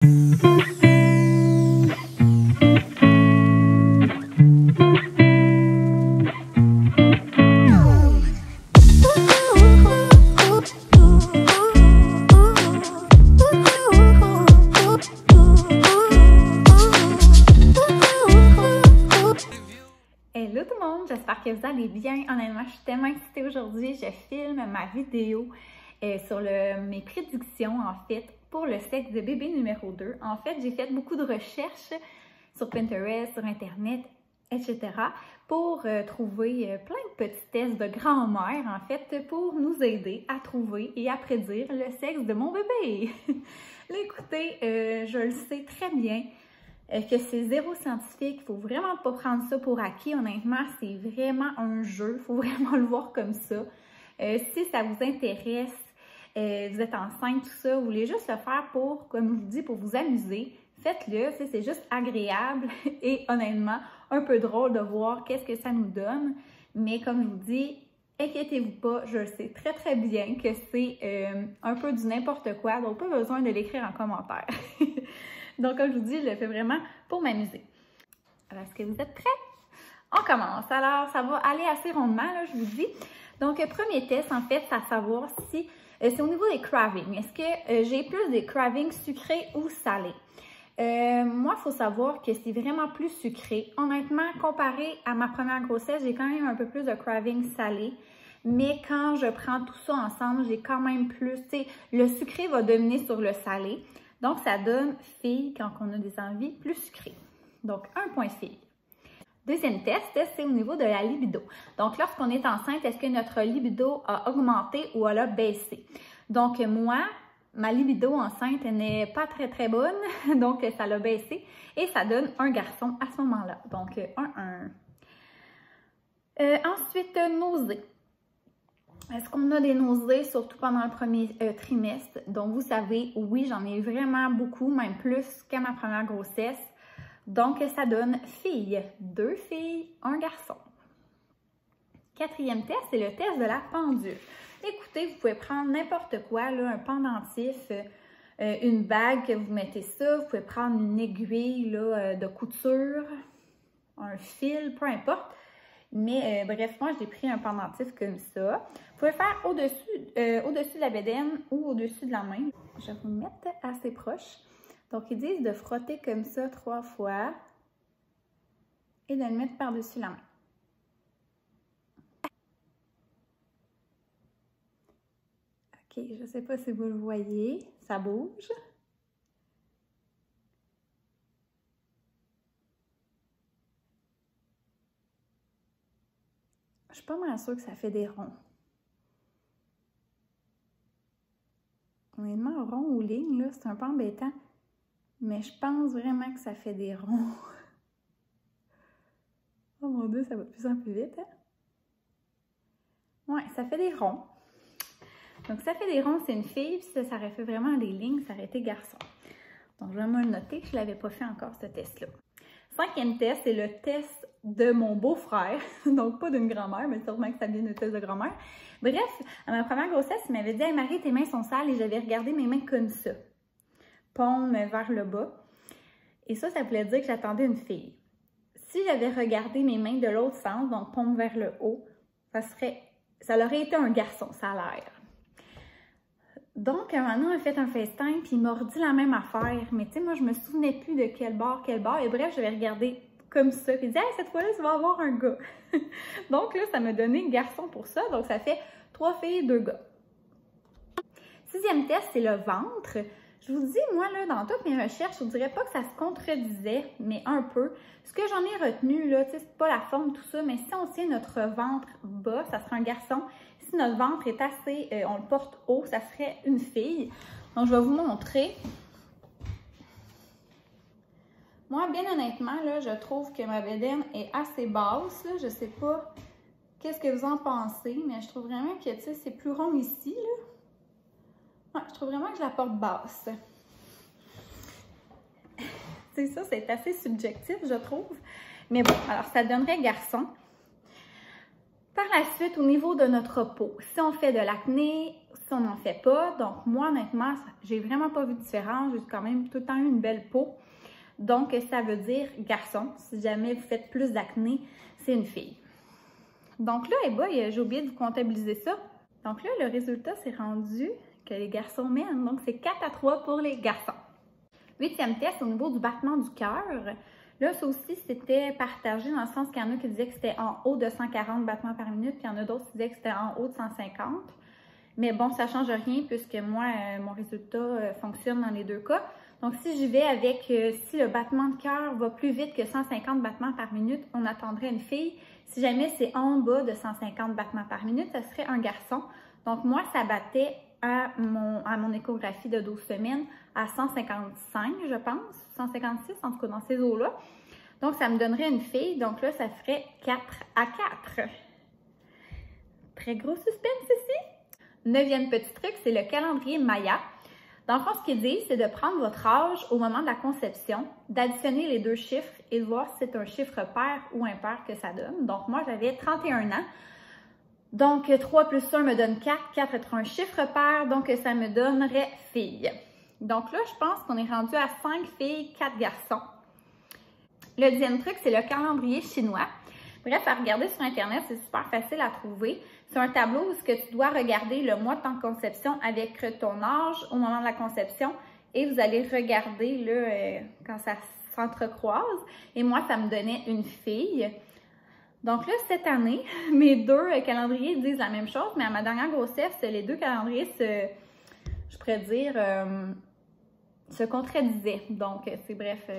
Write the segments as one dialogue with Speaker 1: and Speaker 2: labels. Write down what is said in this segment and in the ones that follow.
Speaker 1: Hello tout le monde, j'espère que vous allez bien. Honnêtement, je suis tellement excitée aujourd'hui. Je filme ma vidéo sur mes prédictions en fait pour le sexe de bébé numéro 2. En fait, j'ai fait beaucoup de recherches sur Pinterest, sur Internet, etc. pour trouver plein de petits tests de grand-mère en fait pour nous aider à trouver et à prédire le sexe de mon bébé. Là, écoutez, je le sais très bien que c'est zéro scientifique, il faut vraiment pas prendre ça pour acquis. Honnêtement, c'est vraiment un jeu, il faut vraiment le voir comme ça. Si ça vous intéresse, vous êtes enceinte, tout ça, vous voulez juste le faire pour, comme je vous dis, pour vous amuser, faites-le, c'est juste agréable et honnêtement, un peu drôle de voir qu'est-ce que ça nous donne. Mais comme je vous dis, inquiétez-vous pas, je le sais très très bien que c'est un peu du n'importe quoi, donc pas besoin de l'écrire en commentaire. Donc, comme je vous dis, je le fais vraiment pour m'amuser. Alors, est-ce que vous êtes prêts? On commence. Alors, ça va aller assez rondement, là, je vous dis. Donc, premier test, en fait, c'est à savoir si c'est au niveau des cravings. Est-ce que j'ai plus des cravings sucrés ou salés? Moi, il faut savoir que c'est vraiment plus sucré. Honnêtement, comparé à ma première grossesse, j'ai quand même un peu plus de cravings salés. Mais quand je prends tout ça ensemble, j'ai quand même plus, tu sais, le sucré va dominer sur le salé. Donc, ça donne fille quand on a des envies plus sucrées. Donc, un point fille. Deuxième test, c'est au niveau de la libido. Donc, lorsqu'on est enceinte, est-ce que notre libido a augmenté ou elle a baissé? Donc, moi, ma libido enceinte n'est pas très, très bonne. Donc, ça l'a baissé. Et ça donne un garçon à ce moment-là. Donc, 1. Ensuite, nausées. Est-ce qu'on a des nausées, surtout pendant le premier trimestre? Donc, vous savez, oui, j'en ai vraiment beaucoup, même plus qu'à ma première grossesse. Donc, ça donne fille. 2 filles, 1 garçon. Quatrième test, c'est le test de la pendule. Écoutez, vous pouvez prendre n'importe quoi, là, un pendentif, une bague que vous mettez ça. Vous pouvez prendre une aiguille là, de couture, un fil, peu importe. Mais bref, moi, j'ai pris un pendentif comme ça. Vous pouvez faire au-dessus de la bédaine ou au-dessus de la main. Je vais vous mettre assez proche. Donc, ils disent de frotter comme ça 3 fois et de le mettre par-dessus la main. OK, je ne sais pas si vous le voyez, ça bouge. Je suis pas mal sûre que ça fait des ronds. Honnêtement, rond ou ligne, là, c'est un peu embêtant. Mais je pense vraiment que ça fait des ronds. Oh mon Dieu, ça va de plus en plus vite, hein? Ouais, ça fait des ronds. Donc, ça fait des ronds, c'est une fille. Puis ça aurait fait vraiment des lignes, ça aurait été garçon. Donc, je vais me le noter que je ne l'avais pas fait encore, ce test-là. 5e test, c'est le test de mon beau-frère. Donc, pas d'une grand-mère, mais sûrement que ça vient de test de grand-mère. Bref, à ma première grossesse, il m'avait dit « Hey Marie, tes mains sont sales » et j'avais regardé mes mains comme ça. Paume vers le bas. Et ça voulait dire que j'attendais une fille. Si j'avais regardé mes mains de l'autre sens, donc paume vers le haut, ça aurait été un garçon, ça a l'air. Donc, un moment, on a fait un FaceTime, puis il m'a redit la même affaire. Mais tu sais, moi, je me souvenais plus de quel bord. Et bref, j'avais regardé comme ça. Puis il dit, hey, cette fois-là, tu vas avoir un gars. Donc là, ça m'a donné garçon pour ça. Donc, ça fait 3 filles, 2 gars. 6e test, c'est le ventre. Je vous dis, moi, là, dans toutes mes recherches, je ne dirais pas que ça se contredisait, mais un peu. Ce que j'en ai retenu, là, tu sais, c'est pas la forme, tout ça, mais si on tient notre ventre bas, ça sera un garçon. Si notre ventre est assez, on le porte haut, ça serait une fille. Donc, je vais vous montrer. Moi, bien honnêtement, là, je trouve que ma bédaine est assez basse, là. Je sais pas qu'est-ce que vous en pensez, mais je trouve vraiment que, tu sais, c'est plus rond ici, là. Ouais, je trouve vraiment que je la porte basse. C'est ça, c'est assez subjectif, je trouve. Mais bon, alors ça donnerait garçon. Par la suite, au niveau de notre peau, si on fait de l'acné, si on n'en fait pas, donc moi, honnêtement, j'ai vraiment pas vu de différence. J'ai quand même tout le temps eu une belle peau. Donc, ça veut dire garçon. Si jamais vous faites plus d'acné, c'est une fille. Donc là, eh boy, j'ai oublié de vous comptabiliser ça. Donc là, le résultat, c'est rendu que les garçons mènent. Donc, c'est 4-3 pour les garçons. 8e test au niveau du battement du cœur. Là, ça aussi, c'était partagé dans le sens qu'il y en a qui disaient que c'était en haut de 140 battements par minute, puis il y en a d'autres qui disaient que c'était en haut de 150. Mais bon, ça ne change rien puisque moi, mon résultat fonctionne dans les deux cas. Donc, si j'y vais avec, si le battement de cœur va plus vite que 150 battements par minute, on attendrait une fille. Si jamais c'est en bas de 150 battements par minute, ça serait un garçon. Donc, moi, ça battait à mon échographie de 12 semaines à 155, je pense, 156, en tout cas dans ces eaux-là. Donc, ça me donnerait une fille. Donc là, ça ferait 4-4. Très gros suspense ici. 9e petit truc, c'est le calendrier Maya. Dans le fond, ce qu'il dit, c'est de prendre votre âge au moment de la conception, d'additionner les deux chiffres et de voir si c'est un chiffre pair ou impair que ça donne. Donc, moi, j'avais 31 ans. Donc, 3 plus 1 me donne 4. 4 est un chiffre pair, donc ça me donnerait fille. Donc là, je pense qu'on est rendu à 5 filles, 4 garçons. Le 10e truc, c'est le calendrier chinois. Bref, à regarder sur Internet, c'est super facile à trouver. C'est un tableau où tu dois regarder le mois de temps de conception avec ton âge au moment de la conception et vous allez regarder là, quand ça s'entrecroise. Et moi, ça me donnait une fille. Donc là, cette année, mes deux calendriers disent la même chose, mais à ma dernière grossesse, les deux calendriers je pourrais dire, se contredisaient. Donc, c'est bref,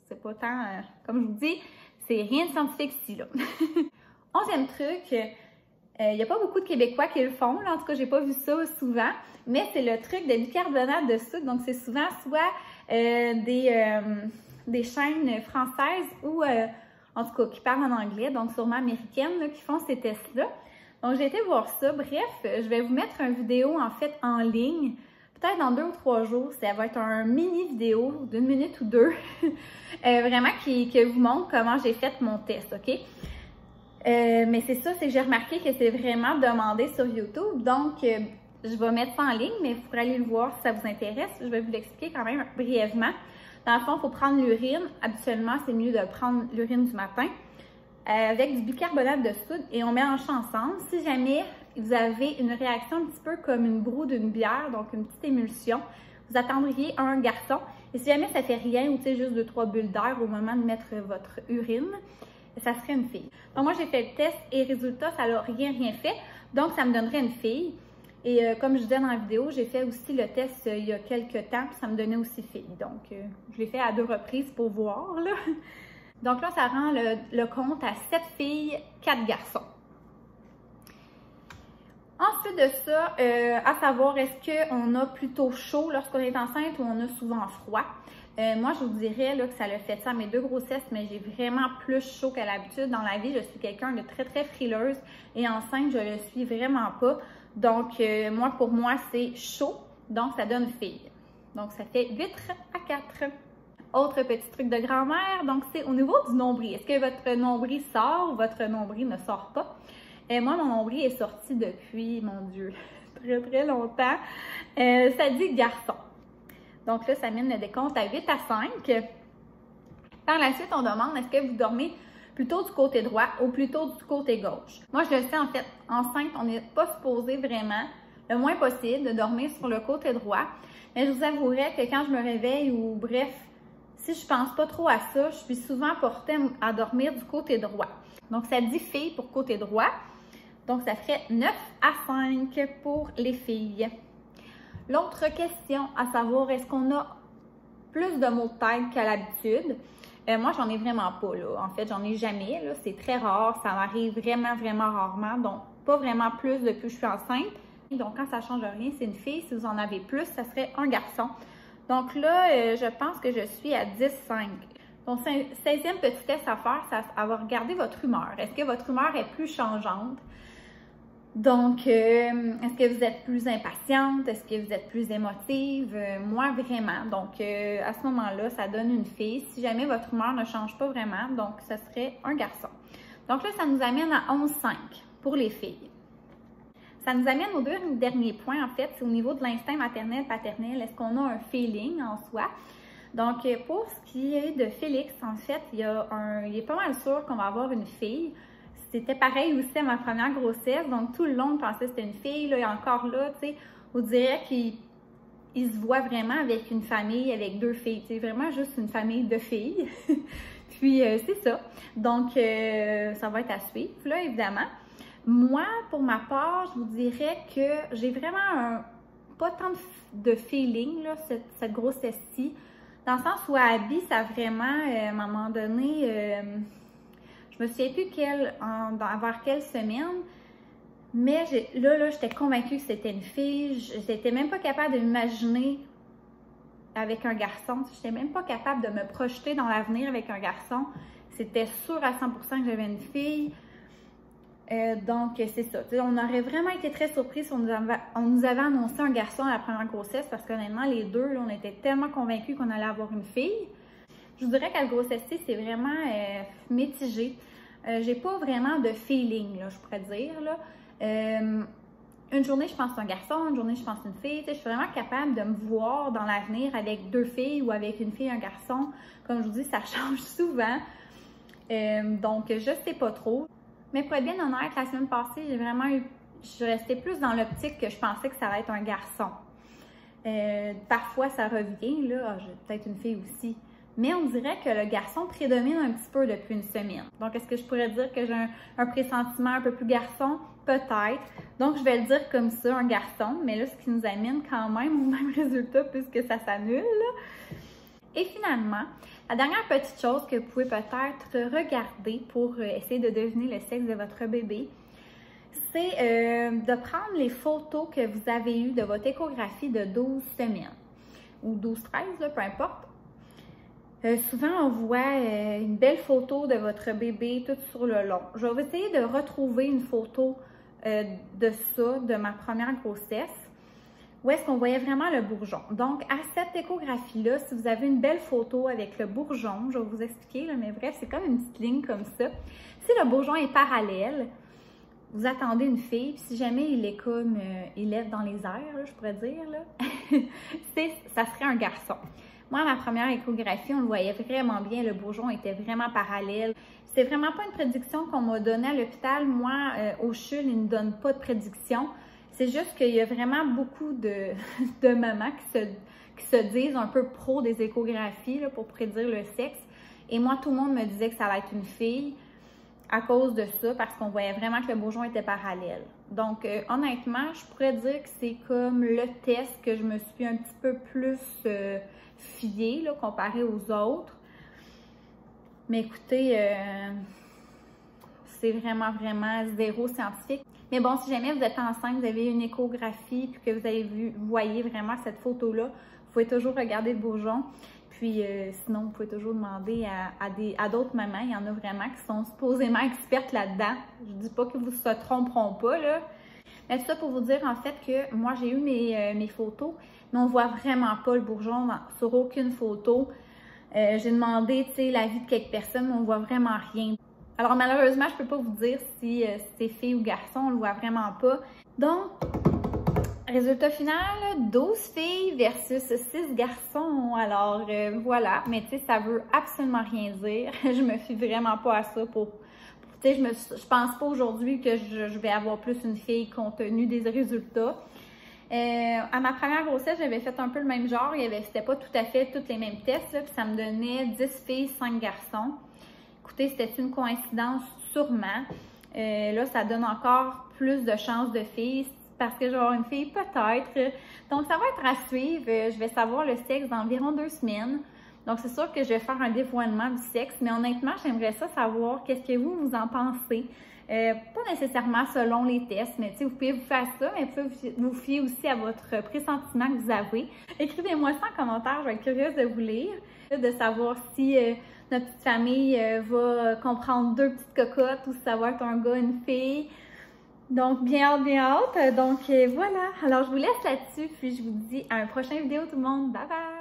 Speaker 1: c'est pas tant, comme je vous dis, c'est rien de scientifique ici, là. 11e truc, il n'y a pas beaucoup de Québécois qui le font, là. En tout cas, j'ai pas vu ça souvent, mais c'est le truc de bicarbonate de soude. Donc, c'est souvent soit des chaînes françaises ou, en tout cas, qui parlent en anglais, donc sûrement américaines, là, qui font ces tests-là. Donc, j'ai été voir ça. Bref, je vais vous mettre une vidéo, en fait, en ligne. Peut-être dans 2 ou 3 jours, ça va être un mini vidéo d'1 minute ou 2, vraiment qui vous montre comment j'ai fait mon test, OK? Mais c'est ça, c'est que j'ai remarqué que c'est vraiment demandé sur YouTube, donc je vais mettre ça en ligne, mais il faudra aller le voir si ça vous intéresse. Je vais vous l'expliquer quand même brièvement. Dans le fond, il faut prendre l'urine. Habituellement, c'est mieux de prendre l'urine du matin avec du bicarbonate de soude et on mélange ça ensemble. Si jamais vous avez une réaction un petit peu comme une broue d'une bière, donc une petite émulsion, vous attendriez un garçon. Et si jamais ça fait rien ou juste 2-3 bulles d'air au moment de mettre votre urine, ça serait une fille. Donc moi, j'ai fait le test et résultat, ça n'a rien fait. Donc, ça me donnerait une fille. Et comme je disais dans la vidéo, j'ai fait aussi le test il y a quelques temps, puis ça me donnait aussi fille. Donc, je l'ai fait à 2 reprises pour voir, là. Donc là, ça rend le compte à 7 filles, 4 garçons. Ensuite de ça, à savoir, est-ce qu'on a plutôt chaud lorsqu'on est enceinte ou on a souvent froid? Moi, je vous dirais là, que ça l'a fait ça à mes 2 grossesses, mais j'ai vraiment plus chaud qu'à l'habitude. Dans la vie, je suis quelqu'un de très frileuse et enceinte, je le suis vraiment pas. Donc, pour moi, c'est chaud, donc ça donne fille. Donc, ça fait 8 à 4. Autre petit truc de grand-mère, donc c'est au niveau du nombril. Est-ce que votre nombril sort ou votre nombril ne sort pas? Moi, mon nombril est sorti depuis, mon Dieu, très longtemps. Ça dit garçon. Donc là, ça mène le décompte à 8 à 5. Par la suite, on demande est-ce que vous dormez plutôt du côté droit ou plutôt du côté gauche. Moi, je le sais, en fait, enceinte, on n'est pas supposé vraiment, le moins possible, de dormir sur le côté droit. Mais je vous avouerai que quand je me réveille ou bref, si je pense pas trop à ça, je suis souvent portée à dormir du côté droit. Donc, ça dit fille pour côté droit. Donc, ça ferait 9 à 5 pour les filles. L'autre question, à savoir, est-ce qu'on a plus de maux de tête qu'à l'habitude? Moi, j'en ai vraiment pas, là. En fait, j'en ai jamais, là. C'est très rare. Ça m'arrive vraiment rarement. Donc, pas vraiment plus depuis que je suis enceinte. Donc, quand ça change rien, c'est une fille. Si vous en avez plus, ça serait un garçon. Donc là, je pense que je suis à 10,5. Donc, 16e petit test à faire, ça va regarder votre humeur. Est-ce que votre humeur est plus changeante? Donc, est-ce que vous êtes plus impatiente? Est-ce que vous êtes plus émotive? Moi, vraiment. Donc, à ce moment-là, ça donne une fille. Si jamais votre humeur ne change pas vraiment, donc, ce serait un garçon. Donc là, ça nous amène à 11,5. pour les filles. Ça nous amène au dernier point, en fait, c'est au niveau de l'instinct maternel-paternel. Est-ce qu'on a un feeling en soi? Donc, pour ce qui est de Félix, en fait, il est pas mal sûr qu'on va avoir une fille. C'était pareil aussi à ma première grossesse, donc tout le long, je pensais que c'était une fille. Là, et encore là, tu sais, on dirait qu'il se voit vraiment avec une famille, avec 2 filles. C'est vraiment juste une famille de filles. Puis, c'est ça. Donc, ça va être à suivre, là, évidemment. Moi, pour ma part, je vous dirais que j'ai vraiment pas tant de feeling, là, cette grossesse-ci. Dans le sens où à Abby, ça a vraiment, à un moment donné, je me souviens plus vers quelle semaine, mais là, j'étais convaincue que c'était une fille. J'étais même pas capable de m'imaginer avec un garçon. J'étais même pas capable de me projeter dans l'avenir avec un garçon. C'était sûr à 100% que j'avais une fille. Donc, c'est ça. T'sais, on aurait vraiment été très surpris si on nous avait annoncé un garçon à la première grossesse parce qu'honnêtement, les deux, là, on était tellement convaincus qu'on allait avoir une fille. Je vous dirais qu'à la grossesse-ci, c'est vraiment mitigé. J'ai pas vraiment de feeling, là, je pourrais dire. Là. Une journée, je pense un garçon, une journée, je pense une fille. Je suis vraiment capable de me voir dans l'avenir avec 2 filles ou avec une fille et un garçon. Comme je vous dis, ça change souvent. Donc, je sais pas trop. Mais pour être bien honnête, la semaine passée, je restais plus dans l'optique que je pensais que ça allait être un garçon. Parfois, ça revient, là, j'ai peut-être une fille aussi. Mais on dirait que le garçon prédomine un petit peu depuis une semaine. Donc, est-ce que je pourrais dire que j'ai un pressentiment un peu plus garçon? Peut-être. Donc, je vais le dire comme ça, un garçon. Mais là, ce qui nous amène quand même au même résultat puisque ça s'annule. Et finalement, la dernière petite chose que vous pouvez peut-être regarder pour essayer de deviner le sexe de votre bébé, c'est de prendre les photos que vous avez eues de votre échographie de 12 semaines ou 12-13, peu importe. Souvent, on voit une belle photo de votre bébé tout sur le long. Je vais essayer de retrouver une photo de ça, de ma première grossesse, où est-ce qu'on voyait vraiment le bourgeon. Donc, à cette échographie-là, si vous avez une belle photo avec le bourgeon, je vais vous expliquer, là, mais bref, c'est comme une petite ligne comme ça. Si le bourgeon est parallèle, vous attendez une fille, puis si jamais il est comme, il lève dans les airs, là, je pourrais dire, là, ça serait un garçon. Moi, à ma première échographie, on le voyait vraiment bien, le bourgeon était vraiment parallèle. C'est vraiment pas une prédiction qu'on m'a donnée à l'hôpital. Moi, au CHUL, ils ne donnent pas de prédiction. C'est juste qu'il y a vraiment beaucoup de mamans qui se disent un peu pro des échographies là, pour prédire le sexe. Et moi, tout le monde me disait que ça allait être une fille à cause de ça, parce qu'on voyait vraiment que le bourgeon était parallèle. Donc, honnêtement, je pourrais dire que c'est comme le test que je me suis un petit peu plus fiée, là, comparé aux autres. Mais écoutez, c'est vraiment zéro scientifique. Mais bon, si jamais vous êtes enceinte, vous avez une échographie, puis que vous voyez vraiment cette photo-là, vous pouvez toujours regarder le bourgeon. Puis sinon, vous pouvez toujours demander à d'autres mamans. Il y en a vraiment qui sont supposément expertes là-dedans. Je dis pas que vous se tromperont pas, là. Mais tout ça pour vous dire, en fait, que moi, j'ai eu mes photos, mais on voit vraiment pas le bourgeon sur aucune photo. J'ai demandé, tu sais, l'avis de quelques personnes, mais on voit vraiment rien. Alors, malheureusement, je peux pas vous dire si c'est fille ou garçon, on le voit vraiment pas. Donc, résultat final, 12 filles versus 6 garçons. Alors, voilà. Mais tu sais, ça veut absolument rien dire. Je me fie vraiment pas à ça pour tu sais, je pense pas aujourd'hui que je vais avoir plus une fille compte tenu des résultats. À ma première grossesse, j'avais fait un peu le même genre. C'était pas tout à fait tous les mêmes tests, là, puis ça me donnait 10 filles, 5 garçons. Écoutez, c'était une coïncidence? Sûrement. Là, ça donne encore plus de chances de filles parce que je vais avoir une fille peut-être. Donc, ça va être à suivre. Je vais savoir le sexe dans environ 2 semaines. Donc, c'est sûr que je vais faire un dévoilement du sexe, mais honnêtement, j'aimerais ça savoir qu'est-ce que vous en pensez. Pas nécessairement selon les tests, mais tu sais, vous pouvez vous faire ça, mais vous pouvez vous fier aussi à votre pressentiment que vous avez. Écrivez-moi ça en commentaire, je vais être curieuse de vous lire, de savoir si notre petite famille va comprendre 2 petites cocottes ou si ça va être un gars, une fille. Donc, bien hâte. Donc, voilà. Alors, je vous laisse là-dessus, puis je vous dis à une prochaine vidéo tout le monde. Bye bye!